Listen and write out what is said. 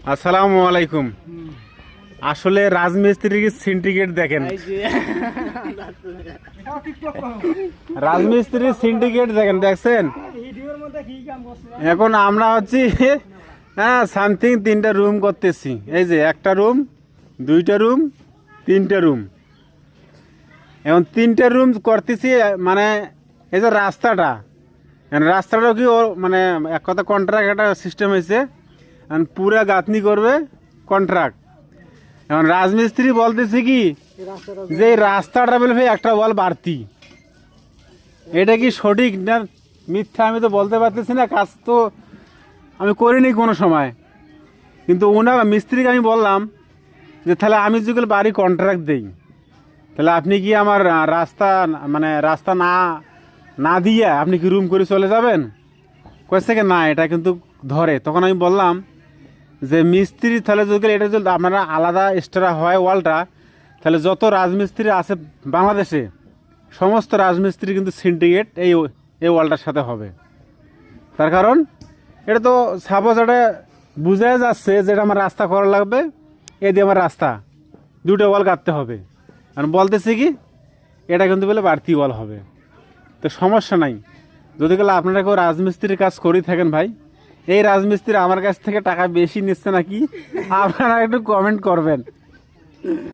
আসসালামু আলাইকুম। আসলে রাজমিস্ত্রির সিন্ডিকেট দেখেন, রাজমিস্ত্রির সিন্ডিকেট দেখছেন। এখন আমরা হচ্ছি সামথিং 3টা রুম করতেছি। এই যে একটা রুম, 2টা রুম, 3টা রুম। এখন 3টা রুম করতেছি, মানে এই যে রাস্তাটাও কি মানে এক কথা কন্ট্রাক্ট একটা সিস্টেম হয়েছে, পুরা গাঁথনি করবে কন্ট্রাক্ট। এখন রাজমিস্ত্রি বলতেছে কি যে এই রাস্তাটা বলবে একটা ওয়াল বাড়তি। এটা কি সঠিক না মিথ্যা আমি তো বলতে পারতেছি না, কাজ তো আমি করিনি কোনো সময়। কিন্তু মিস্ত্রিকে আমি বললাম যে তাহলে আমি যেগুলো বাড়ি কন্ট্রাক্ট দেই, তাহলে আপনি কি আমার রাস্তা না দিয়ে আপনি কি রুম করে চলে যাবেন? কয়েছে কি না, এটা কিন্তু ধরে। তখন আমি বললাম যে মিস্ত্রি তাহলে যদি এটা যদি আপনারা আলাদা এক্সট্রা হয় ওয়ালটা, তাহলে যত রাজমিস্ত্রি আছে বাংলাদেশে সমস্ত রাজমিস্ত্রি কিন্তু সিন্ডিকেট এই ওয়ালটার সাথে হবে। তার কারণ এটা তো সাপোজ এটা বুঝাই যাচ্ছে যে এটা আমার রাস্তা করা লাগবে, এই দিয়ে আমার রাস্তা 2টা ওয়াল কাটতে হবে। আর বলতেছি কি এটা কিন্তু বলে বাড়তি ওয়াল হবে। তো সমস্যা নাই, যদি গেলে আপনারা কেউ রাজমিস্ত্রির কাজ করেই থাকেন ভাই, এই রাজমিস্ত্রি আমার কাছ থেকে টাকা বেশি নিচ্ছে নাকি আপনারা একটু কমেন্ট করবেন।